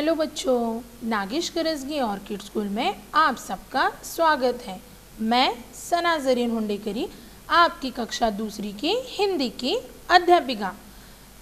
Hello बच्चों, Nagesh Karasagi orchid school में आप सबका स्वागत है। मैं सना जरीन हुंडेकरी, आपकी कक्षा दूसरी की हिंदी की अध्यापिका।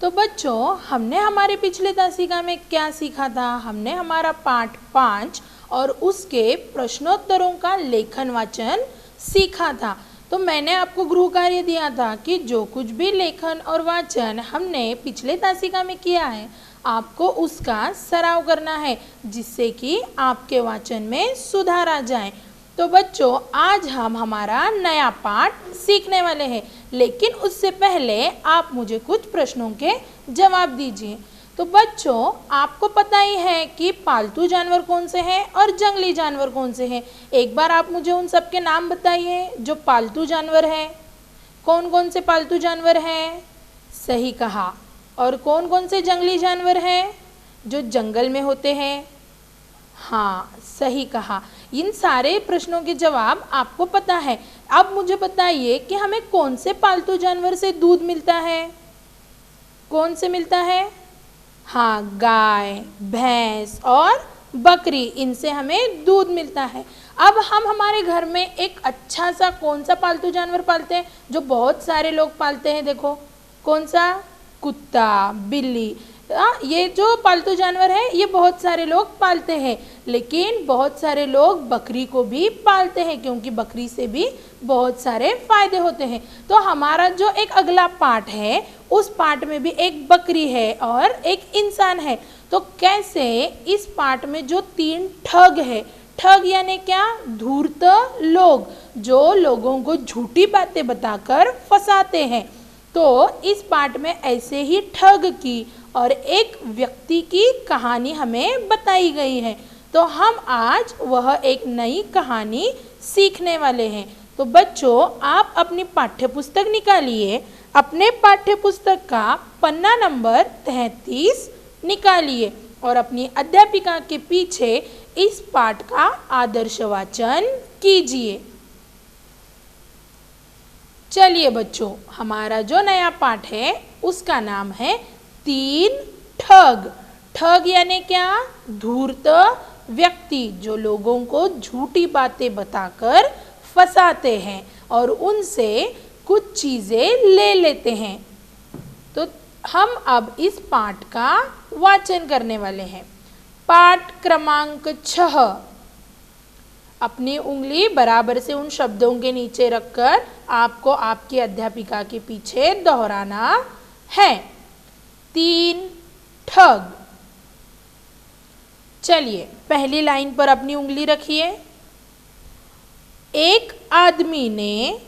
तो बच्चों, हमने हमारे पिछले तासिका में क्या सीखा था? हमने हमारा पाठ 5 और उसके प्रश्नोत्तरों का लेखन वाचन सीखा था। तो मैंने आपको गृह कार्य दिया था कि जो कुछ भी लेखन और वाचन हमने पिछले तासिका में किया है, आपको उसका सराव करना है, जिससे कि आपके वाचन में सुधार आ जाए। तो बच्चों, आज हम हमारा नया पाठ सीखने वाले हैं, लेकिन उससे पहले आप मुझे कुछ प्रश्नों के जवाब दीजिए। तो बच्चों, आपको पता ही है कि पालतू जानवर कौन से हैं और जंगली जानवर कौन से हैं। एक बार आप मुझे उन सब के नाम बताइए जो पालतू जानवर हैं। कौन कौन से पालतू जानवर हैं? सही कहा। और कौन कौन से जंगली जानवर हैं जो जंगल में होते हैं? हाँ, सही कहा। इन सारे प्रश्नों के जवाब आपको पता है। अब मुझे बताइए कि हमें कौन से पालतू जानवर से दूध मिलता है? कौन से मिलता है? हाँ, गाय, भैंस और बकरी, इनसे हमें दूध मिलता है। अब हम हमारे घर में एक अच्छा सा कौन सा पालतू जानवर पालते हैं जो बहुत सारे लोग पालते हैं? देखो, कौन सा? कुत्ता, बिल्ली। ये जो पालतू जानवर है ये बहुत सारे लोग पालते हैं, लेकिन बहुत सारे लोग बकरी को भी पालते हैं, क्योंकि बकरी से भी बहुत सारे फायदे होते हैं। तो हमारा जो एक अगला पाठ है, उस पाठ में भी एक बकरी है और एक इंसान है। तो कैसे इस पाठ में जो 3 ठग है, ठग यानी क्या? धूर्त लोग, जो लोगों को झूठी बातें बताकर फंसाते हैं। तो इस पाठ में ऐसे ही ठग की और एक व्यक्ति की कहानी हमें बताई गई है। तो हम आज वह एक नई कहानी सीखने वाले हैं। तो बच्चों, आप अपनी पाठ्यपुस्तक निकालिए, अपने पाठ्यपुस्तक का पन्ना नंबर 33 निकालिए और अपनी अध्यापिका के पीछे इस पाठ का आदर्श वाचन कीजिए। चलिए बच्चों, हमारा जो नया पाठ है उसका नाम है 3 ठग। ठग यानी क्या? धूर्त व्यक्ति, जो लोगों को झूठी बातें बताकर फंसाते हैं और उनसे कुछ चीज़ें ले लेते हैं। तो हम अब इस पाठ का वाचन करने वाले हैं। पाठ क्रमांक 6। अपनी उंगली बराबर से उन शब्दों के नीचे रखकर आपको आपकी अध्यापिका के पीछे दोहराना है। 3 ठग। चलिए, पहली लाइन पर अपनी उंगली रखिए। एक आदमी ने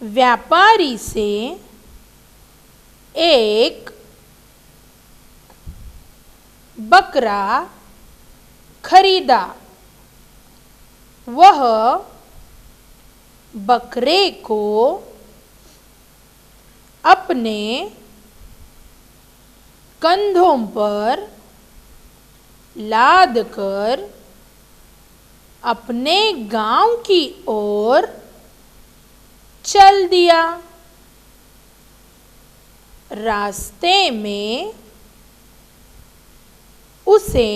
व्यापारी से एक बकरा खरीदा। वह बकरे को अपने कंधों पर लाद कर अपने गांव की ओर चल दिया। रास्ते में उसे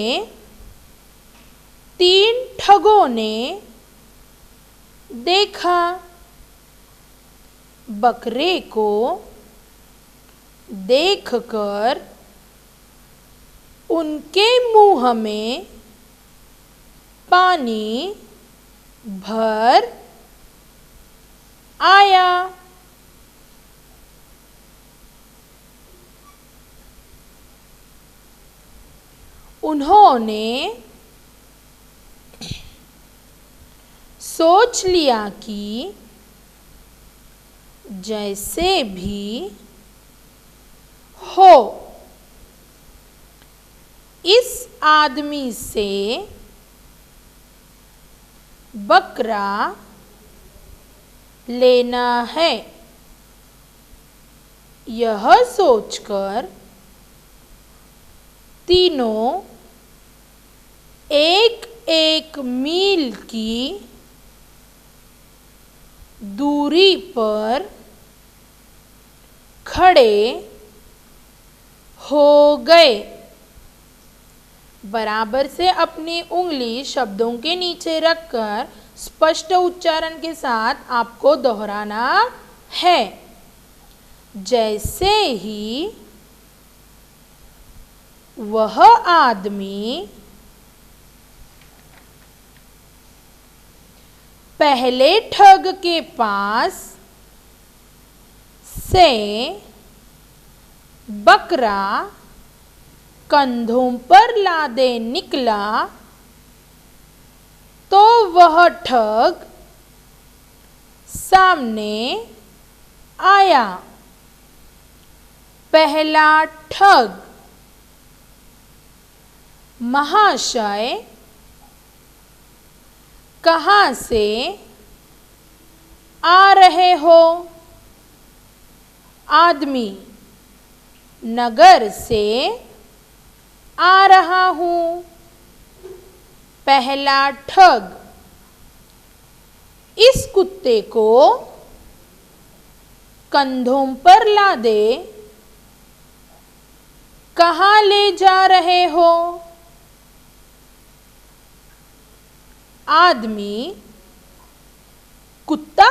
3 ठगों ने देखा। बकरे को देखकर उनके मुंह में पानी भर आया। उन्होंने सोच लिया कि जैसे भी हो इस आदमी से बकरा लेना है। यह सोचकर तीनों एक एक मील की दूरी पर खड़े हो गए। बराबर से अपनी उंगली शब्दों के नीचे रखकर स्पष्ट उच्चारण के साथ आपको दोहराना है। जैसे ही वह आदमी पहले ठग के पास से बकरा कंधों पर लादे निकला तो वह ठग सामने आया। पहला ठग। महाशय, कहाँ से आ रहे हो? आदमी, नगर से आ रहा हूँ। पहला ठग। इस कुत्ते को कंधों पर लादे कहाँ ले जा रहे हो? आदमी, कुत्ता?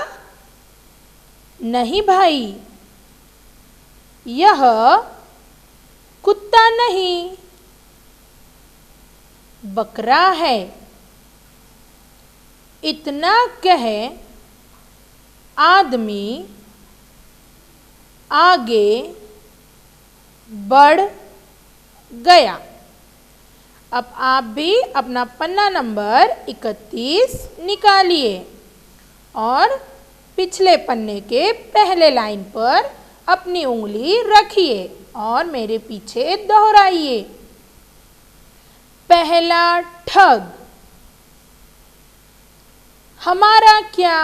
नहीं भाई, यह कुत्ता नहीं, बकरा है। इतना कह आदमी आगे बढ़ गया। अब आप भी अपना पन्ना नंबर 31 निकालिए और पिछले पन्ने के पहले लाइन पर अपनी उंगली रखिए और मेरे पीछे दोहराइए। पहला ठग। हमारा क्या?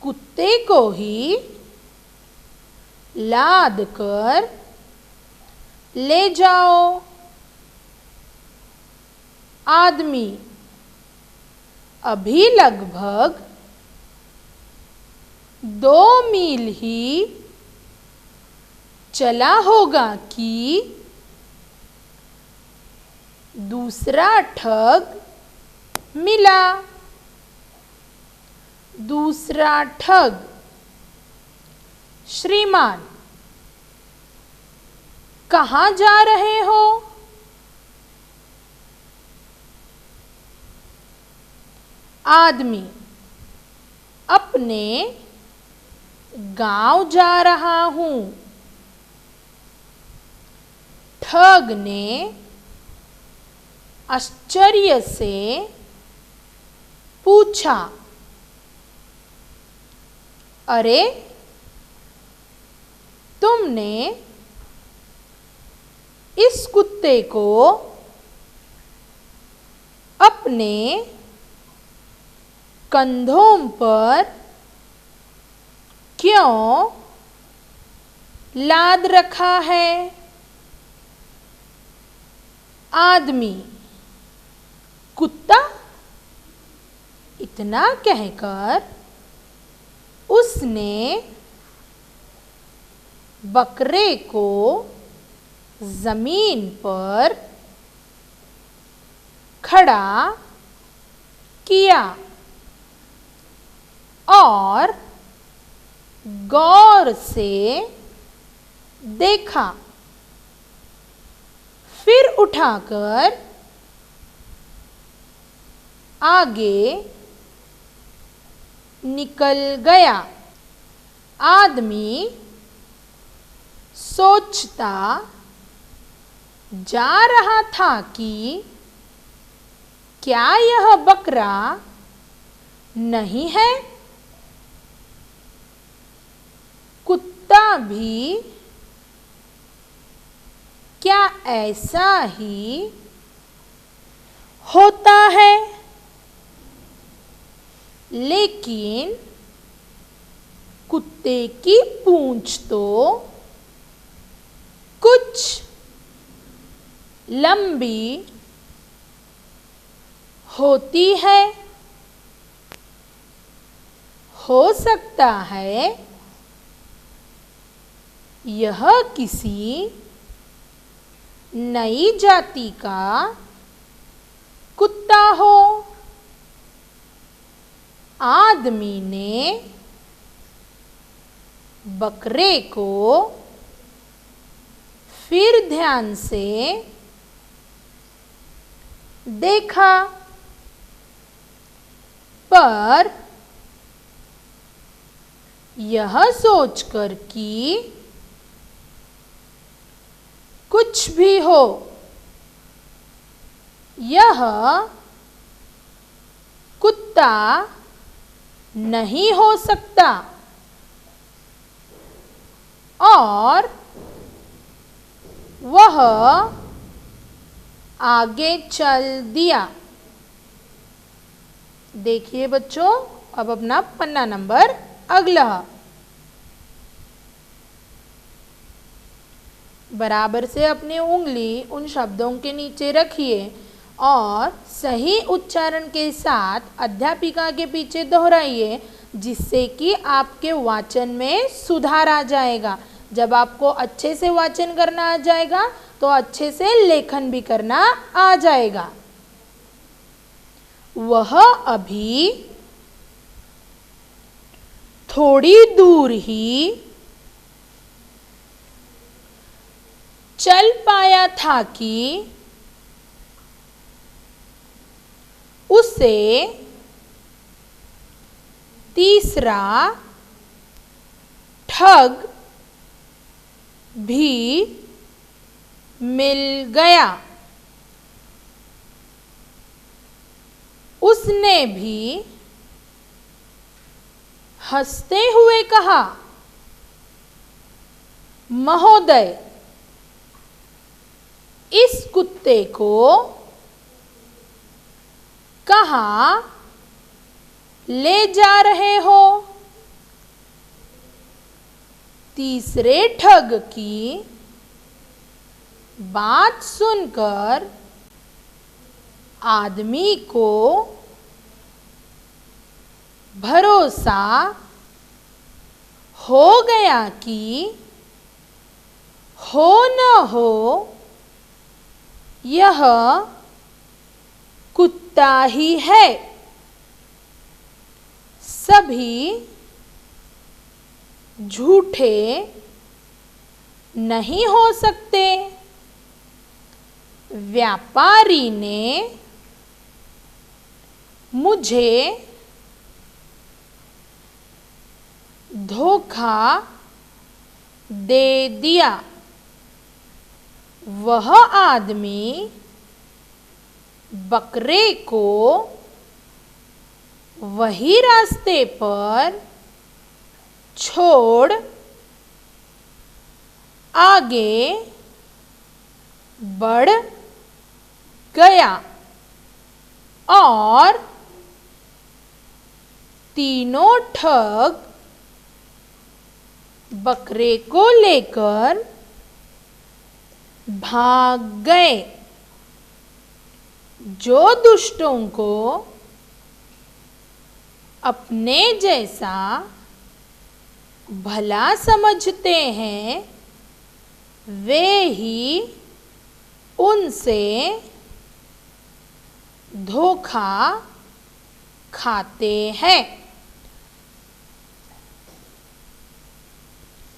कुत्ते को ही लाद कर ले जाओ। आदमी, अभी लगभग 2 मील ही चला होगा कि दूसरा ठग मिला। दूसरा ठग। श्रीमान, कहाँ जा रहे हो? आदमी, अपने गांव जा रहा हूँ। ठग ने आश्चर्य से पूछा, अरे, तुमने इस कुत्ते को अपने कंधों पर क्यों लाद रखा है? आदमी, कुत्ता? इतना कहकर उसने बकरे को जमीन पर खड़ा किया और गौर से देखा। फिर उठाकर आगे निकल गया। आदमी सोचता जा रहा था कि क्या यह बकरा नहीं है? कुत्ता भी क्या ऐसा ही होता है? लेकिन कुत्ते की पूंछ तो कुछ लंबी होती है। हो सकता है यह किसी नई जाति का कुत्ता हो। आदमी ने बकरे को फिर ध्यान से देखा, पर यह सोचकर कि कुछ भी हो, यह कुत्ता नहीं हो सकता, और वह आगे चल दिया। देखिए बच्चों, अब अपना पन्ना नंबर अगला। बराबर से अपनी उंगली उन शब्दों के नीचे रखिए और सही उच्चारण के साथ अध्यापिका के पीछे दोहराइए, जिससे कि आपके वाचन में सुधार आ जाएगा। जब आपको अच्छे से वाचन करना आ जाएगा तो अच्छे से लेखन भी करना आ जाएगा। वह अभी थोड़ी दूर ही चल पाया था कि उसे तीसरा ठग भी मिल गया। उसने भी हंसते हुए कहा, महोदय, इस कुत्ते को कहाँ ले जा रहे हो? तीसरे ठग की बात सुनकर आदमी को भरोसा हो गया कि हो न हो यह कुत्ता ही है। सभी झूठे नहीं हो सकते। व्यापारी ने मुझे धोखा दे दिया। वह आदमी बकरे को वही रास्ते पर छोड़ आगे बढ़ गया और तीनों ठग बकरे को लेकर भाग गए। जो दुष्टों को अपने जैसा भला समझते हैं, वे ही उनसे धोखा खाते हैं।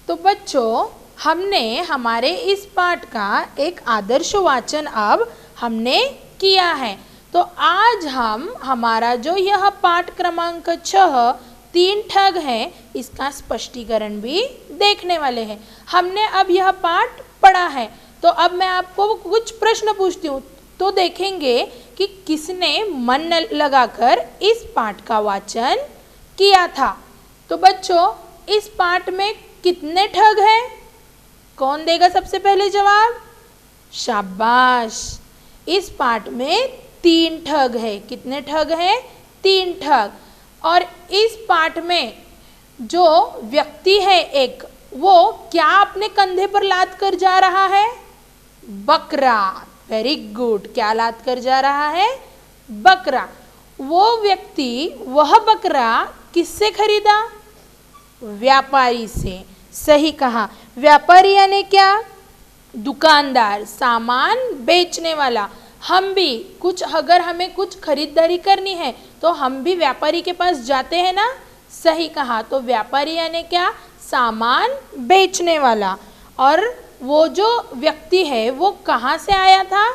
तो बच्चों, हमने हमारे इस पाठ का एक आदर्श वाचन अब हमने किया है। तो आज हम हमारा जो यह पाठ क्रमांक 6 तीन ठग है, इसका स्पष्टीकरण भी देखने वाले हैं। हमने अब यह पाठ पढ़ा है, तो अब मैं आपको कुछ प्रश्न पूछती हूँ, तो देखेंगे कि किसने मन लगाकर इस पाठ का वाचन किया था। तो बच्चों, इस पाठ में कितने ठग हैं? कौन देगा सबसे पहले जवाब? शाबाश! इस पाठ में 3 ठग है। कितने ठग हैं? 3 ठग। और इस पाठ में जो व्यक्ति है एक, वो क्या अपने कंधे पर लाद कर जा रहा है? बकरा। Very good. क्या लाद कर जा रहा है? बकरा। वो व्यक्ति वह बकरा किससे खरीदा? व्यापारी से। सही कहा। व्यापारी यानी क्या? दुकानदार, सामान बेचने वाला। हम भी कुछ, अगर हमें कुछ खरीदारी करनी है तो हम भी व्यापारी के पास जाते हैं ना। सही कहा। तो व्यापारी यानी क्या? सामान बेचने वाला। और वो जो व्यक्ति है वो कहाँ से आया था?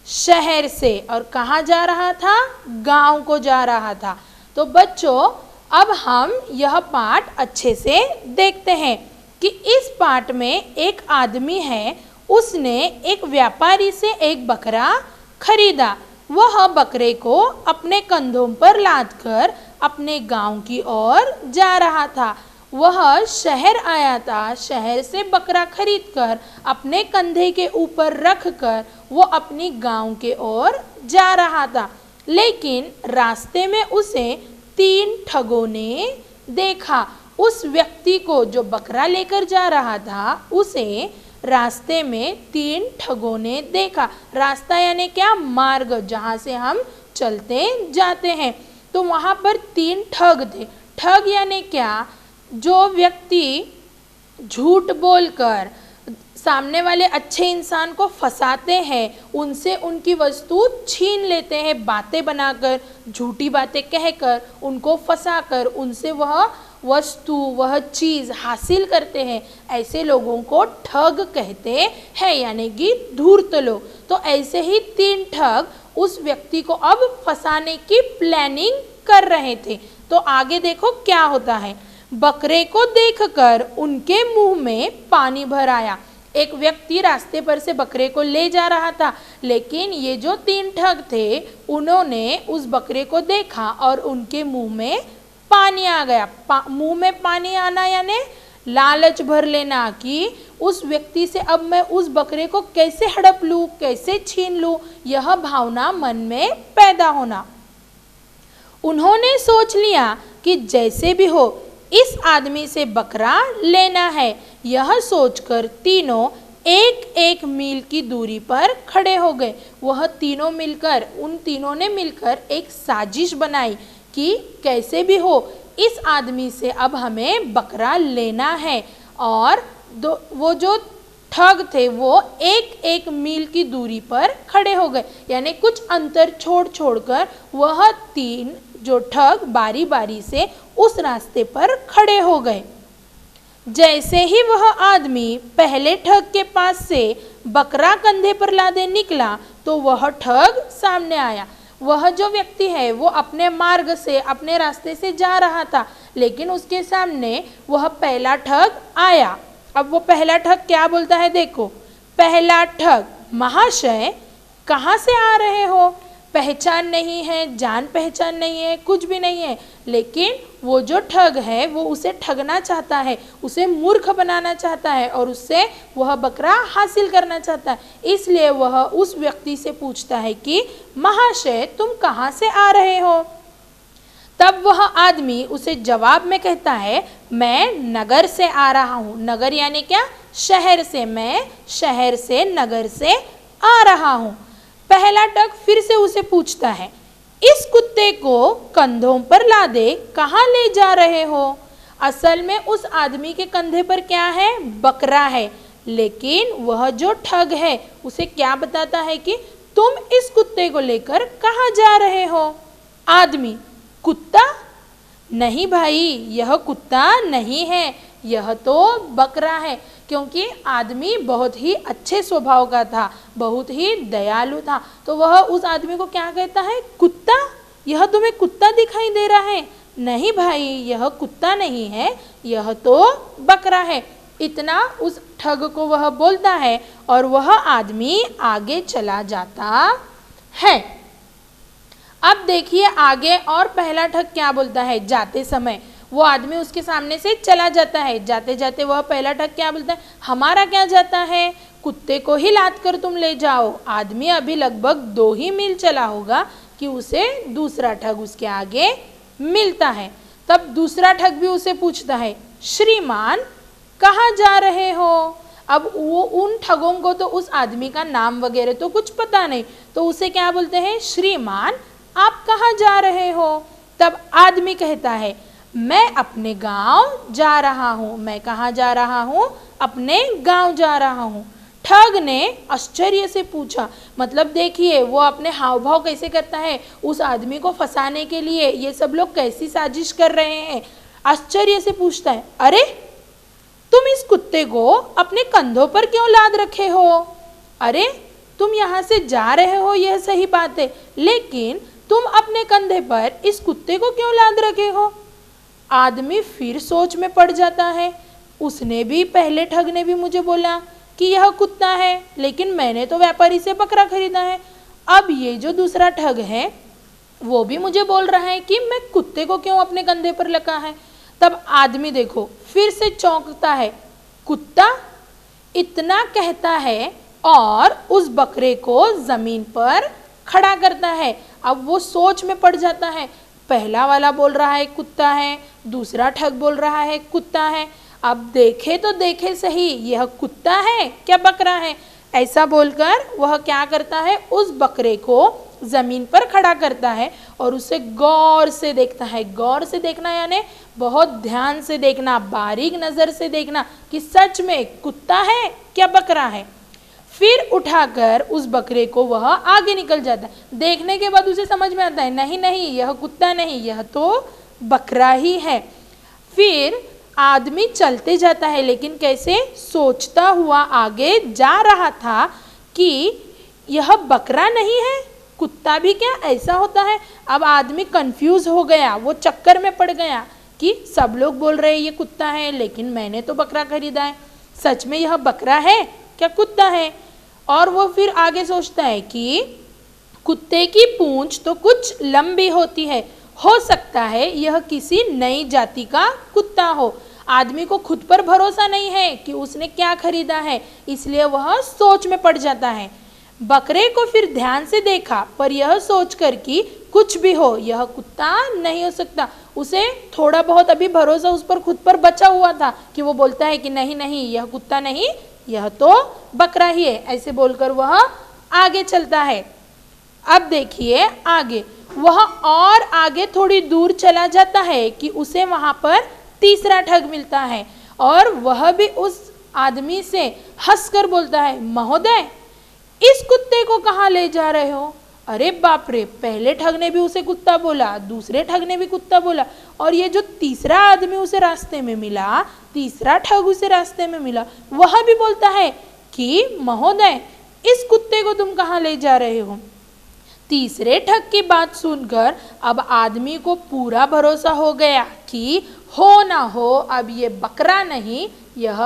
शहर से। और कहाँ जा रहा था? गांव को जा रहा था। तो बच्चों, अब हम यह पाठ अच्छे से देखते हैं कि इस पाठ में एक आदमी है, उसने एक व्यापारी से एक बकरा खरीदा। वह बकरे को अपने कंधों पर लादकर अपने गांव की ओर जा रहा था। वह शहर आया था, शहर से बकरा खरीदकर अपने कंधे के ऊपर रखकर वो अपनी गांव के ओर जा रहा था। लेकिन रास्ते में उसे 3 ठगों ने देखा। उस व्यक्ति को जो बकरा लेकर जा रहा था, उसे रास्ते में 3 ठगों ने देखा। रास्ता यानी क्या? मार्ग, जहाँ से हम चलते जाते हैं। तो वहाँ पर 3 ठग थे। ठग यानी क्या? जो व्यक्ति झूठ बोलकर सामने वाले अच्छे इंसान को फंसाते हैं, उनसे उनकी वस्तु छीन लेते हैं, बातें बनाकर, झूठी बातें कहकर, उनको फंसाकर उनसे वह वस्तु, वह चीज़ हासिल करते हैं। ऐसे लोगों को ठग कहते हैं, यानी कि धूर्त लोग। तो ऐसे ही 3 ठग उस व्यक्ति को अब फंसाने की प्लानिंग कर रहे थे। तो आगे देखो क्या होता है। बकरे को देखकर उनके मुंह में पानी भर आया। एक व्यक्ति रास्ते पर से बकरे को ले जा रहा था, लेकिन ये जो 3 ठग थे, उन्होंने उस बकरे को देखा और उनके मुंह में पानी आ गया। मुंह में पानी आना यानी लालच भर लेना कि उस व्यक्ति से अब मैं उस बकरे को कैसे हड़प लूँ, कैसे छीन लूँ, यह भावना मन में पैदा होना। उन्होंने सोच लिया कि जैसे भी हो इस आदमी से बकरा लेना है। यह सोचकर तीनों 1-1 मील की दूरी पर खड़े हो गए। उन तीनों ने मिलकर एक साजिश बनाई कि कैसे भी हो इस आदमी से अब हमें बकरा लेना है। और वो जो ठग थे वो 1-1 मील की दूरी पर खड़े हो गए, यानी कुछ अंतर छोड़कर वह 3 जो ठग बारी बारी से उस रास्ते पर खड़े हो गए। जैसे ही वह आदमी पहले ठग के पास से बकरा कंधे पर लादे निकला तो वह ठग सामने आया। वह जो व्यक्ति है वो अपने मार्ग से, अपने रास्ते से जा रहा था, लेकिन उसके सामने वह पहला ठग आया। अब वो पहला ठग क्या बोलता है, देखो। पहला ठग, महाशय कहाँ से आ रहे हो? पहचान नहीं है, जान पहचान नहीं है, कुछ भी नहीं है। लेकिन वो जो ठग है वो उसे ठगना चाहता है, उसे मूर्ख बनाना चाहता है और उससे वह बकरा हासिल करना चाहता है। इसलिए वह उस व्यक्ति से पूछता है कि महाशय तुम कहाँ से आ रहे हो? तब वह आदमी उसे जवाब में कहता है, मैं नगर से आ रहा हूँ। नगर यानी क्या? शहर से। मैं शहर से, नगर से आ रहा हूँ। पहला ठग फिर से उसे पूछता है, इस कुत्ते को कंधों पर लादे कहाँ ले जा रहे हो? असल में उस आदमी के कंधे पर क्या है? बकरा है। लेकिन वह जो ठग है उसे क्या बताता है कि तुम इस कुत्ते को लेकर कहाँ जा रहे हो? आदमी, कुत्ता? नहीं भाई, यह कुत्ता नहीं है, यह तो बकरा है। क्योंकि आदमी बहुत ही अच्छे स्वभाव का था, बहुत ही दयालु था। तो वह उस आदमी को क्या कहता है? कुत्ता? यह तुम्हें कुत्ता दिखाई दे रहा है? नहीं भाई, यह कुत्ता नहीं है, यह तो बकरा है। इतना उस ठग को वह बोलता है और वह आदमी आगे चला जाता है। अब देखिए आगे, और पहला ठग क्या बोलता है? जाते समय वो आदमी उसके सामने से चला जाता है। जाते जाते वह पहला ठग क्या बोलता है? हमारा क्या जाता है, कुत्ते को ही लाद कर तुम ले जाओ। आदमी अभी लगभग 2 ही मील चला होगा कि उसे दूसरा ठग उसके आगे मिलता है। तब दूसरा ठग भी उसे पूछता है, श्रीमान कहाँ जा रहे हो? अब वो उन ठगों को तो उस आदमी का नाम वगैरह तो कुछ पता नहीं, तो उसे क्या बोलते हैं? श्रीमान आप कहाँ जा रहे हो? तब आदमी कहता है, मैं अपने गांव जा रहा हूँ। मैं कहाँ जा रहा हूँ? अपने गांव जा रहा हूँ। ठग ने आश्चर्य से पूछा। मतलब देखिए वो अपने हाव भाव कैसे करता है, उस आदमी को फंसाने के लिए ये सब लोग कैसी साजिश कर रहे हैं। आश्चर्य से पूछता है, अरे तुम इस कुत्ते को अपने कंधों पर क्यों लाद रखे हो? अरे तुम यहाँ से जा रहे हो यह सही बात है, लेकिन तुम अपने कंधे पर इस कुत्ते को क्यों लाद रखे हो? आदमी फिर सोच में पड़ जाता है। उसने भी, पहले ठग ने भी मुझे बोला कि यह कुत्ता है, लेकिन मैंने तो व्यापारी से बकरा खरीदा है। अब ये जो दूसरा ठग है वो भी मुझे बोल रहा है कि मैं कुत्ते को क्यों अपने कंधे पर रखा है। तब आदमी देखो फिर से चौंकता है। कुत्ता इतना कहता है और उस बकरे को जमीन पर खड़ा करता है। अब वो सोच में पड़ जाता है। पहला वाला बोल रहा है कुत्ता है, दूसरा ठग बोल रहा है कुत्ता है। अब देखे तो देखे सही, यह कुत्ता है क्या बकरा है? ऐसा बोलकर वह क्या करता है, उस बकरे को जमीन पर खड़ा करता है और उसे गौर से देखता है। गौर से देखना यानी बहुत ध्यान से देखना, बारीक नजर से देखना कि सच में कुत्ता है क्या बकरा है। फिर उठाकर उस बकरे को वह आगे निकल जाता है। देखने के बाद उसे समझ में आता है, नहीं नहीं यह कुत्ता नहीं, यह तो बकरा ही है। फिर आदमी चलते जाता है, लेकिन कैसे, सोचता हुआ आगे जा रहा था कि यह बकरा नहीं है, कुत्ता भी क्या, ऐसा होता है। अब आदमी कंफ्यूज हो गया, वो चक्कर में पड़ गया कि सब लोग बोल रहे हैं ये कुत्ता है, लेकिन मैंने तो बकरा खरीदा है, सच में यह बकरा है क्या कुत्ता है? और वो फिर आगे सोचता है कि कुत्ते की पूंछ तो कुछ लंबी होती है, हो सकता है यह किसी नई जाति का कुत्ता हो। आदमी को खुद पर भरोसा नहीं है कि उसने क्या खरीदा है, इसलिए वह सोच में पड़ जाता है। बकरे को फिर ध्यान से देखा, पर यह सोचकर कि कुछ भी हो यह कुत्ता नहीं हो सकता। उसे थोड़ा बहुत अभी भरोसा उस पर खुद पर बचा हुआ था कि वो बोलता है कि नहीं नहीं यह कुत्ता नहीं, यह तो बकरा ही है। ऐसे बोलकर वह आगे चलता है। अब देखिए आगे, वह और आगे थोड़ी दूर चला जाता है कि उसे वहां पर तीसरा ठग मिलता है और वह भी उस आदमी से हंसकर बोलता है, महोदय इस कुत्ते को कहाँ ले जा रहे हो? अरे बाप रे, पहले ठग ने भी उसे कुत्ता बोला, दूसरे ठग ने भी कुत्ता बोला, और ये जो तीसरा आदमी उसे रास्ते में मिला, तीसरा ठग उसे रास्ते में मिला, वह भी बोलता है कि महोदय इस कुत्ते को तुम कहाँ ले जा रहे हो? तीसरे ठग की बात सुनकर अब आदमी को पूरा भरोसा हो गया कि हो ना हो अब ये बकरा नहीं, यह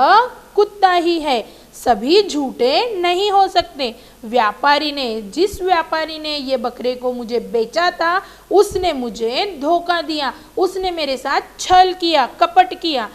कुत्ता ही है, सभी झूठे नहीं हो सकते। जिस व्यापारी ने ये बकरे को मुझे बेचा था, उसने मुझे धोखा दिया, उसने मेरे साथ छल किया, कपट किया।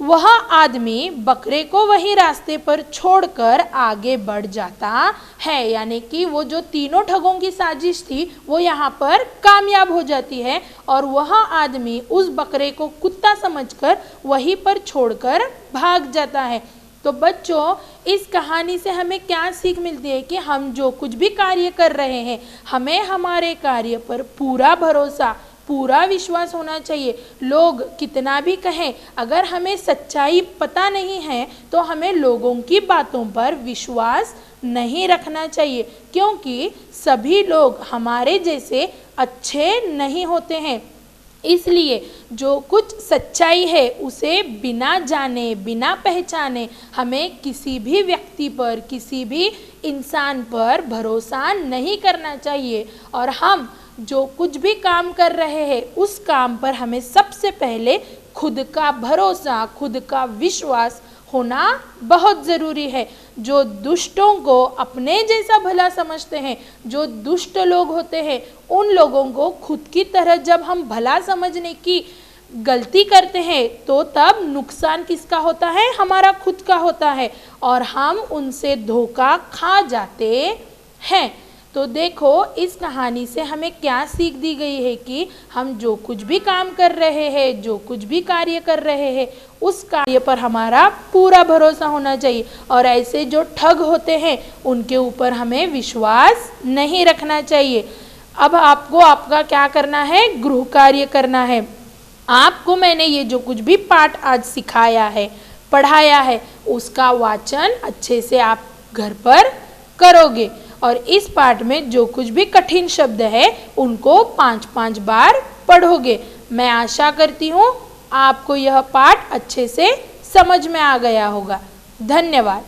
वह आदमी बकरे को वही रास्ते पर छोड़कर आगे बढ़ जाता है, यानी कि वो जो तीनों ठगों की साजिश थी वो यहाँ पर कामयाब हो जाती है और वह आदमी उस बकरे को कुत्ता समझकर वहीं पर छोड़कर भाग जाता है। तो बच्चों, इस कहानी से हमें क्या सीख मिलती है कि हम जो कुछ भी कार्य कर रहे हैं, हमें हमारे कार्य पर पूरा भरोसा, पूरा विश्वास होना चाहिए। लोग कितना भी कहें, अगर हमें सच्चाई पता नहीं है तो हमें लोगों की बातों पर विश्वास नहीं रखना चाहिए, क्योंकि सभी लोग हमारे जैसे अच्छे नहीं होते हैं। इसलिए जो कुछ सच्चाई है उसे बिना जाने, बिना पहचाने हमें किसी भी व्यक्ति पर, किसी भी इंसान पर भरोसा नहीं करना चाहिए। और हम जो कुछ भी काम कर रहे हैं उस काम पर हमें सबसे पहले खुद का भरोसा, खुद का विश्वास होना बहुत ज़रूरी है। जो दुष्टों को अपने जैसा भला समझते हैं, जो दुष्ट लोग होते हैं, उन लोगों को खुद की तरह जब हम भला समझने की गलती करते हैं तो तब नुकसान किसका होता है? हमारा खुद का होता है और हम उनसे धोखा खा जाते हैं। तो देखो, इस कहानी से हमें क्या सीख दी गई है कि हम जो कुछ भी काम कर रहे हैं, जो कुछ भी कार्य कर रहे हैं, उस कार्य पर हमारा पूरा भरोसा होना चाहिए और ऐसे जो ठग होते हैं उनके ऊपर हमें विश्वास नहीं रखना चाहिए। अब आपको आपका क्या करना है? गृह कार्य करना है। आपको मैंने ये जो कुछ भी पाठ आज सिखाया है, पढ़ाया है, उसका वाचन अच्छे से आप घर पर करोगे। और इस पाठ में जो कुछ भी कठिन शब्द है उनको 5-5 बार पढ़ोगे। मैं आशा करती हूँ आपको यह पाठ अच्छे से समझ में आ गया होगा। धन्यवाद।